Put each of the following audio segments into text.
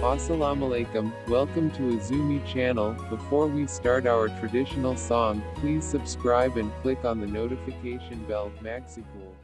Assalamualaikum, welcome to Azumi channel. Before we start our traditional song, please subscribe and click on the notification bell. Maxipul.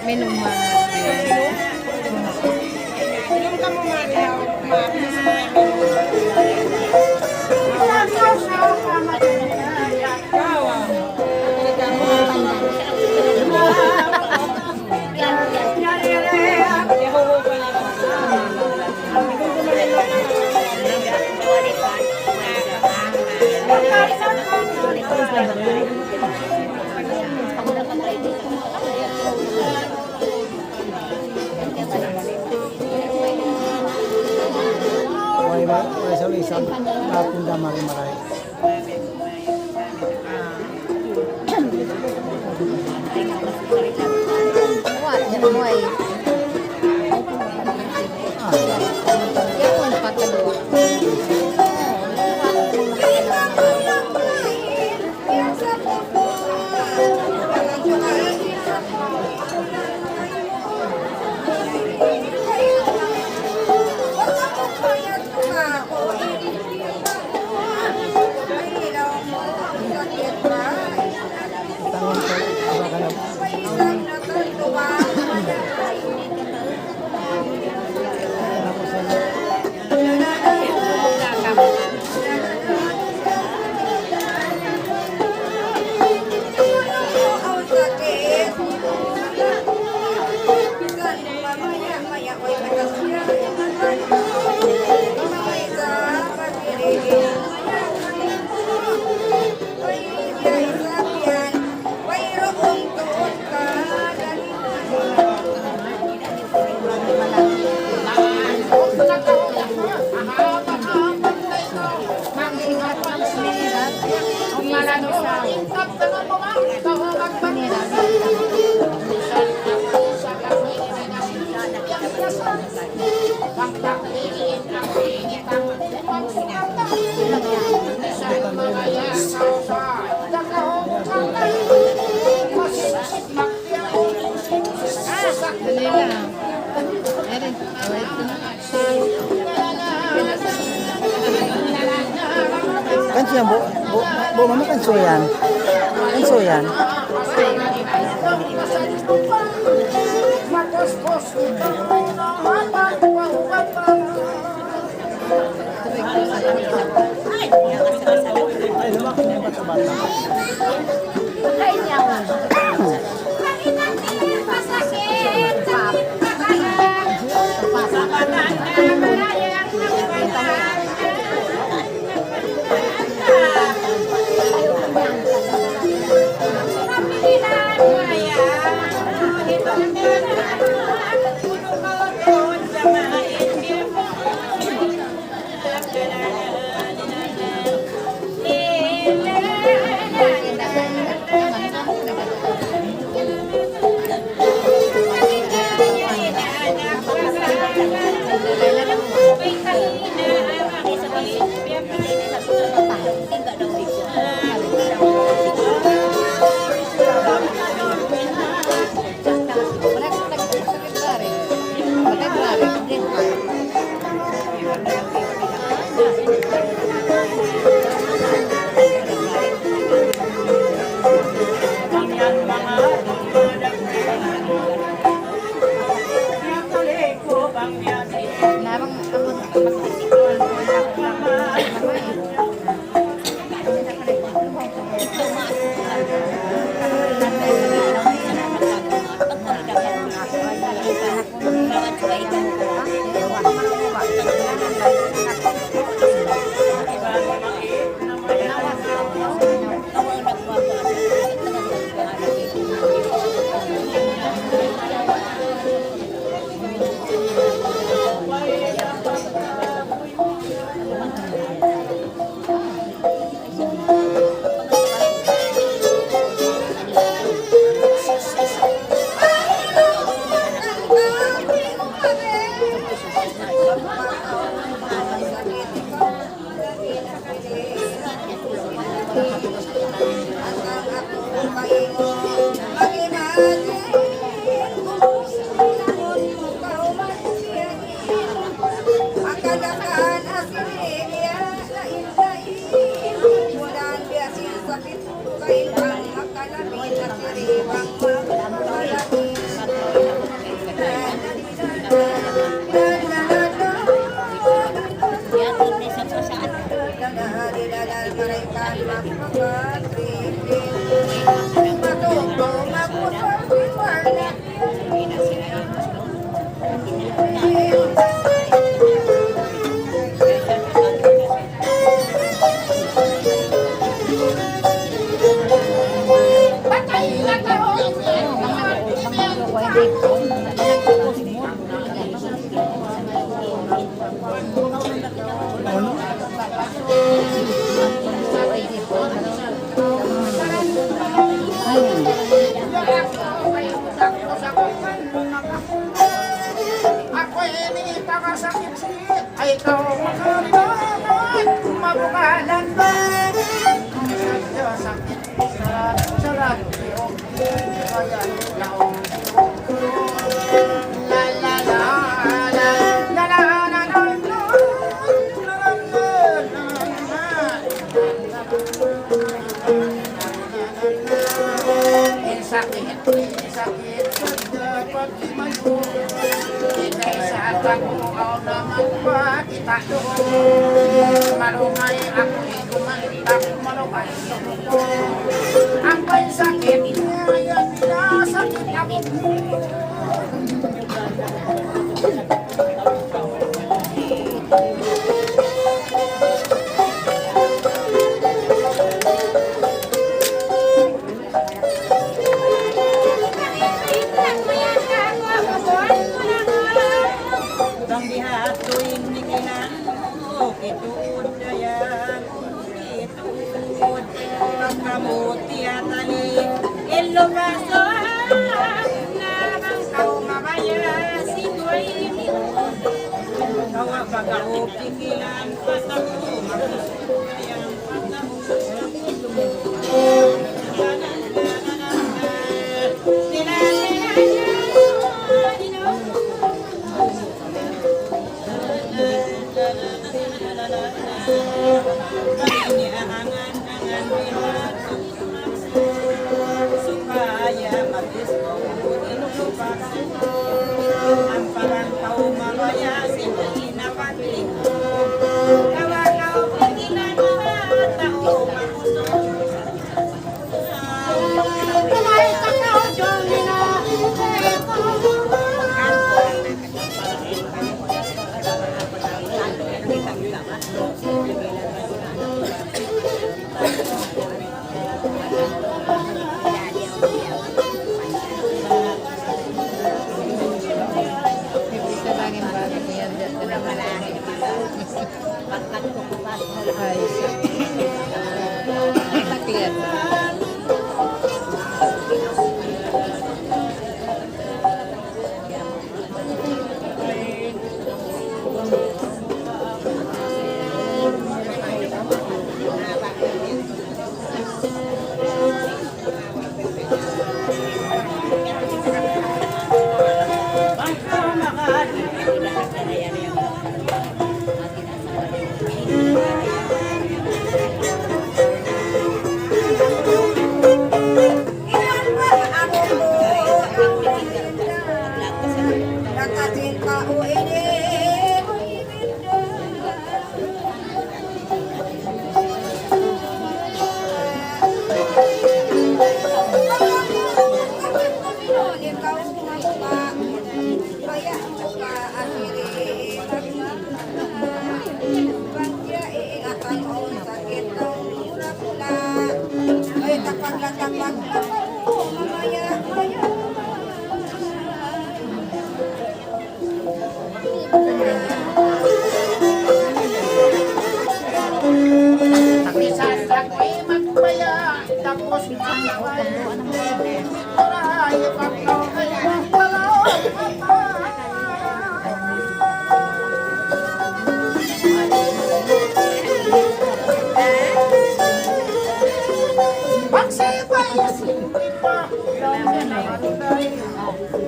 Minuman. Minum kamu mana? Isang napunda maray-maray. What? Yan mo ay. Yan mo ang pagkadua. Kanso yan, bu mama kanso yan. Kanso yan. Ay, lumak na yung bata-bata. Ay, niyawan. Ako ini sakit-sakit, ay ikaw makabangon, mabukalan ba? Sakit, sarap, kaya yaong la la la la la la la la sakit, sakit dapat dimayu. Saat aku mau naman pa kita doon, malumay ako ikumantak malumay ko. Ang may sakit niya pinasakit ako. Pagsipay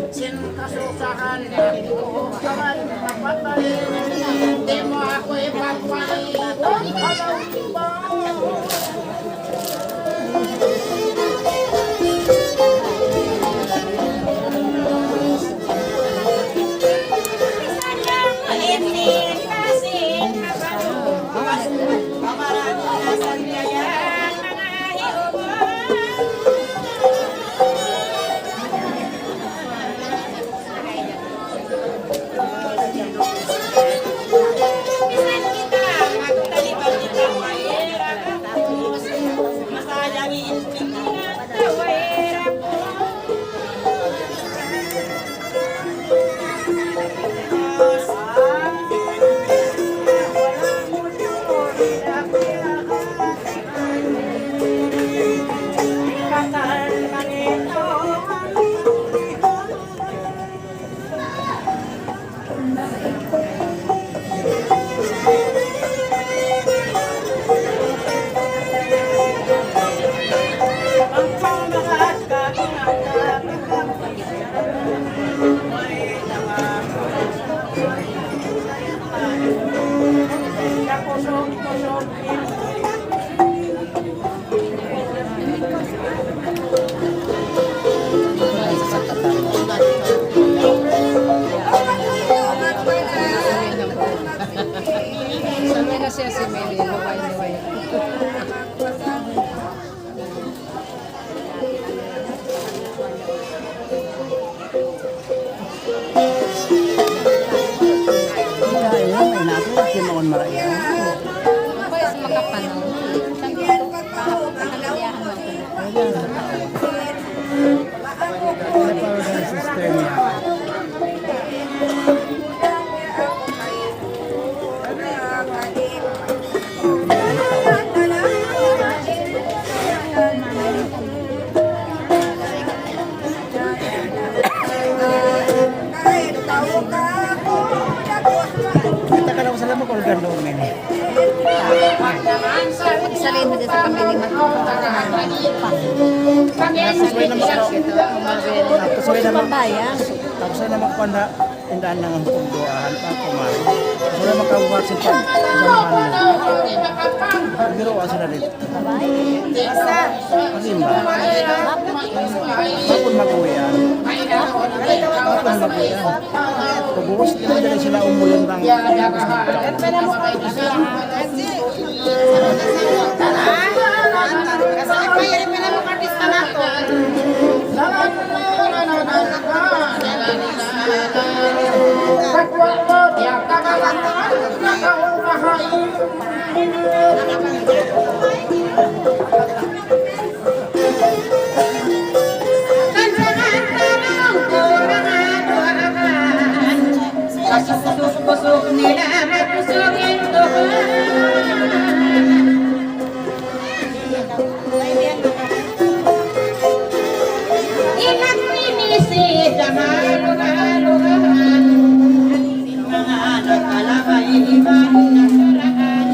Sin kasusahan kaman mapatay di mo ako ipagway alaw iba. Sanay na siya si Meli. Luway-luway. Dahil lang, may natin. Kinaon maraya. Pwes makapanaw. Kaya para sa sister niya. Kita ka lang sa lamang kung ganda mo ini. Isalin mo dyan sa pamili Tapos ay naman panda indaan ng pagduaan pa kumain. Tapos ay makabuhat sa pagduaan. Pero asa na dito. Pasimba. Bakit maguyan? Bakit maguyan? Pagbukas nila sila umulong ng Busuk nila busugin Ilang minisi jamalugalugahan mga anak alabay iman nasarahan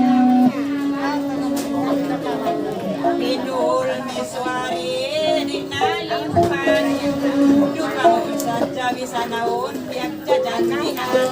Idul miswari ninalipan Dupang sa jawi sa naon biyak jajantihan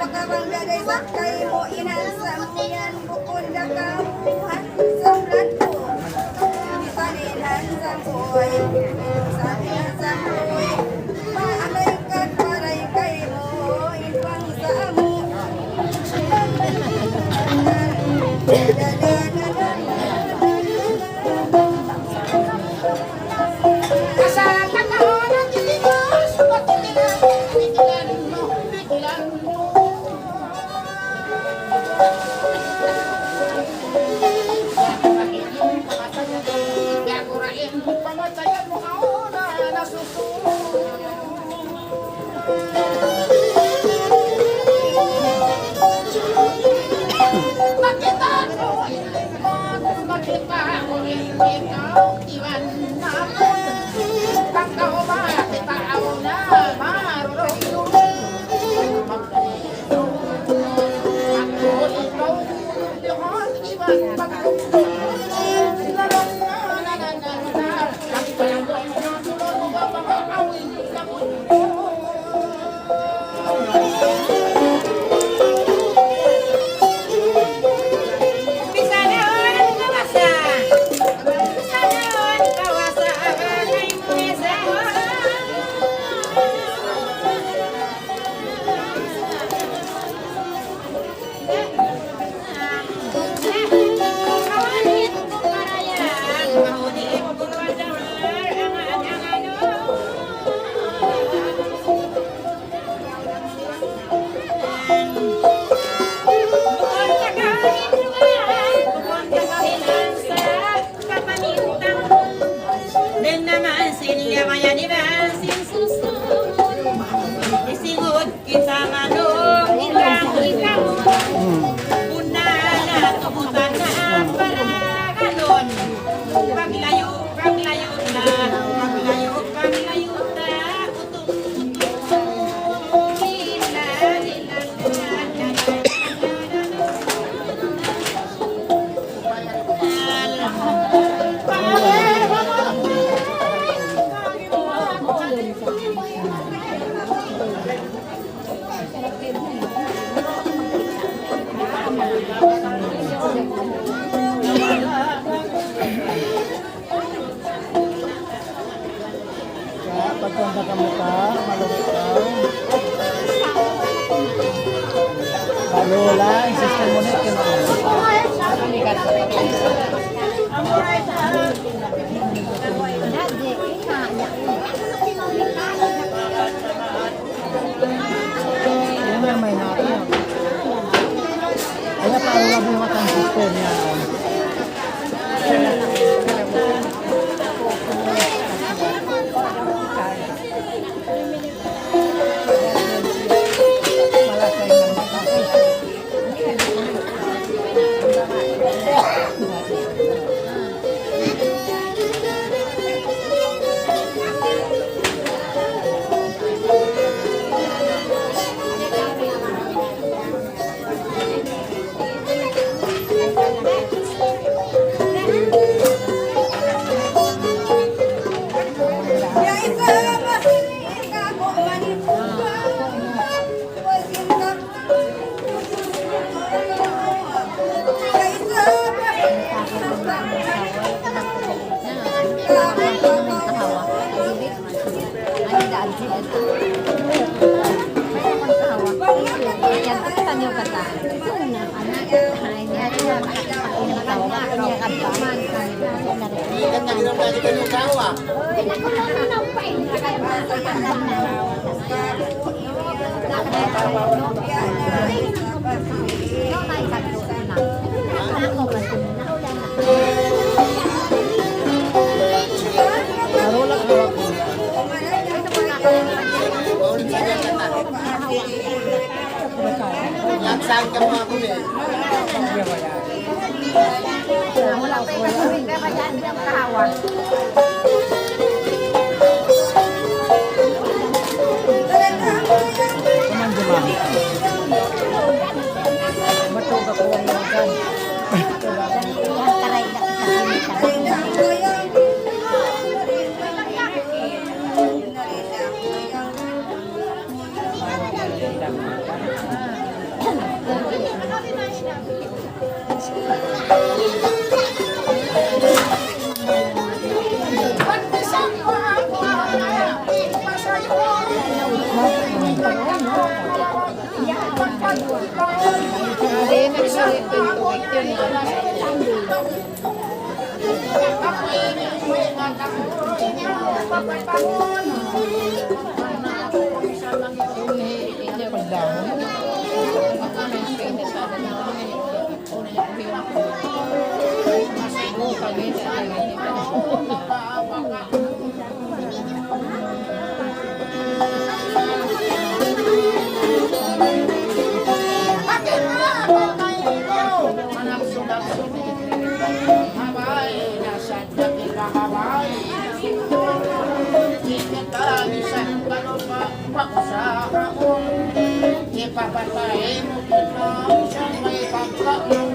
Pagkabangga day sakay mo, inansa mo yan, bukod na kamuhan sa plato. Panilan sa buhay, sabihan sa buhay, maalay ka paray kay mo, ibang sa mo. Pagkanda ka mo ka, malupit ka. Lola, ang sister mo na ito. Yung nga may natin. Kaya parang nabuhat ang sister niya. Saan ka mga kulit? Wala pa yung kasuwing, kaya masyaan siyang kahawa. Kuman jemaah. Betul ka kuwan mo kan. Taray na kita. Hindi, nagsulit ko yung tubig yun. Ipapatay mo na sa may pagkain.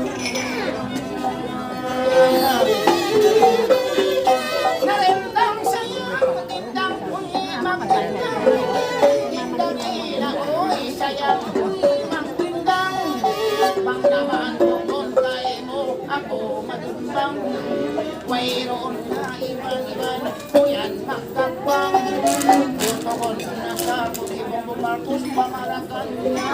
Narendang sa'yo tindang ko'y magtindang. Tindang inaoy sayang ko'y magtindang. Pang naman tungkol tayo mo ako madumbang. Mayroon na iban-iban kuyan magkakbang. Tungkol na sa pag-ibang bumarkos pamarakan na.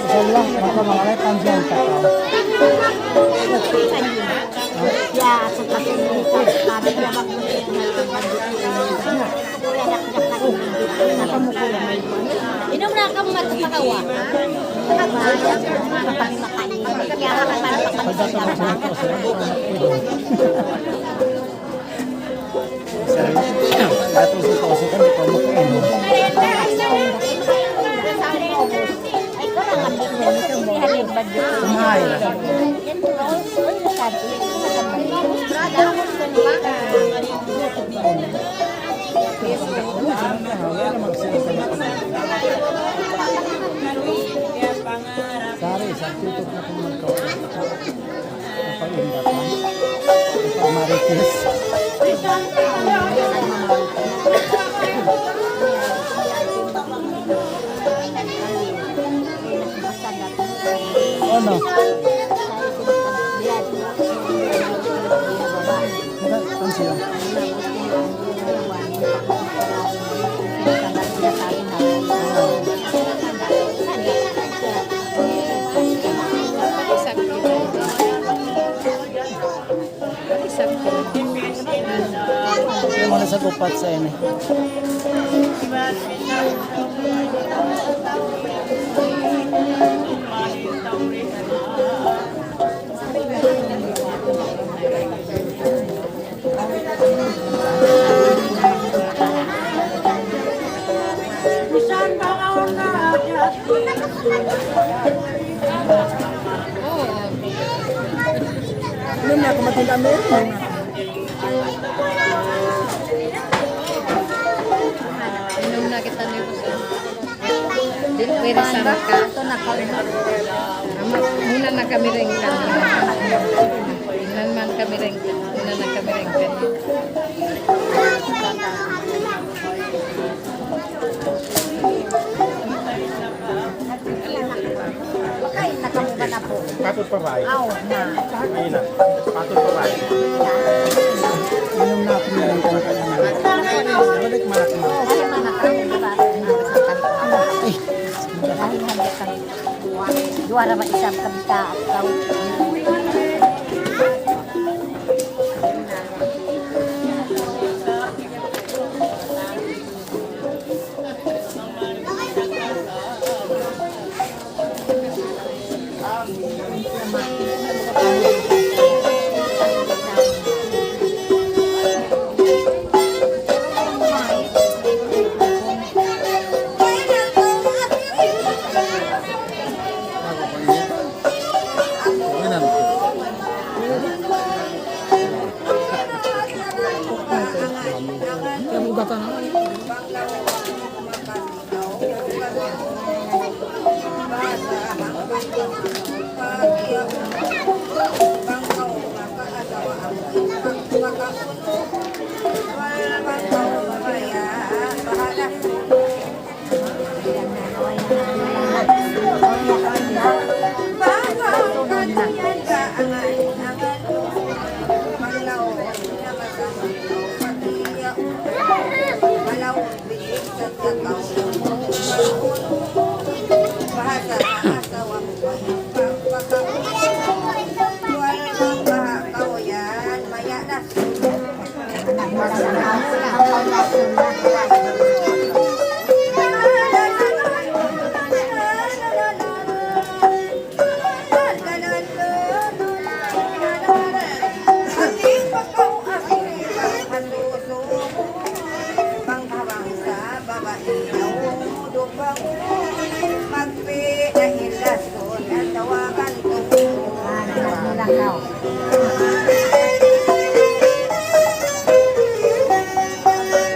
Sala, maka mengalai panjang kakao. Ya, seperti itu. Tapi dia inom na ka mga kapakawa. Atau suka-suka di kamu ini. Semai lah. Sari, sakti itu ketemu kau. Apa indahkan? Apa maritis? Oh no. Kita tansya. Mana sa gupat sa ini? Ini aku mati kami. Inom na kita nito sa pwede sarap ka. Muna na kami rin ka. Inan man kami rin ka. Muna na kami rin ka. Patut pa ba? Ayun na. Patut pa ba? Inom na ako ng kanya. Balik malaki na. Dua na ba isang kabita at tao? Pagya bangkaw makaasawa ang pagkakauno. Wala bangkaw mamaya bahala. Bangkaw kaniyan ka angan-angan. Malaw na masamaw pagya. Malaw biig sa takaw. Bahasa asawa Walang bahakaw yan maya na aking pagkaw aking pagkatuso panghawang sa babae dupang magpi na hilason at tawagan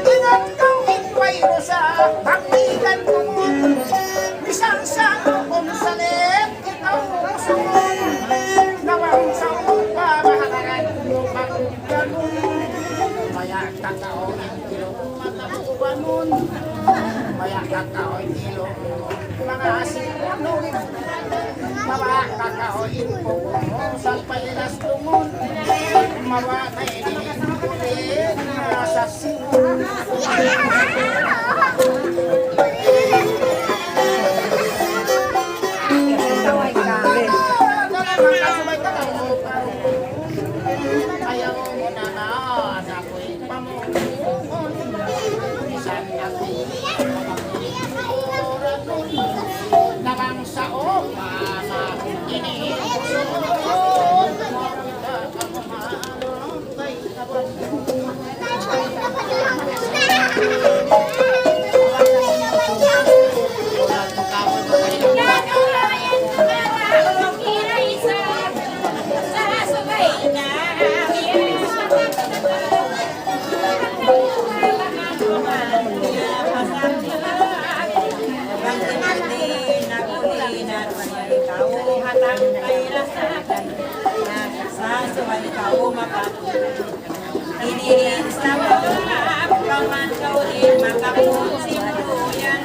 Ingat kang itway mo sa baklikan ko. Isang sa kung salit, ikaw sumunod. Nawang sa upa, mahalaran mo pagkagun. Maya kakao ang ilong matapuan nun. Maya kakao ang ilong mga asipunong. Maya kakao ilong sa palinas tungon. Maya na ininikulit na sa sinun. Ayaw mo na na, ako'y pamungon. Isang nakilig, namang sa oma, iniipusun ko. Makita ang mahalong kay kapag. Iniinis na mga paman kaulit, makapunsin ko yan.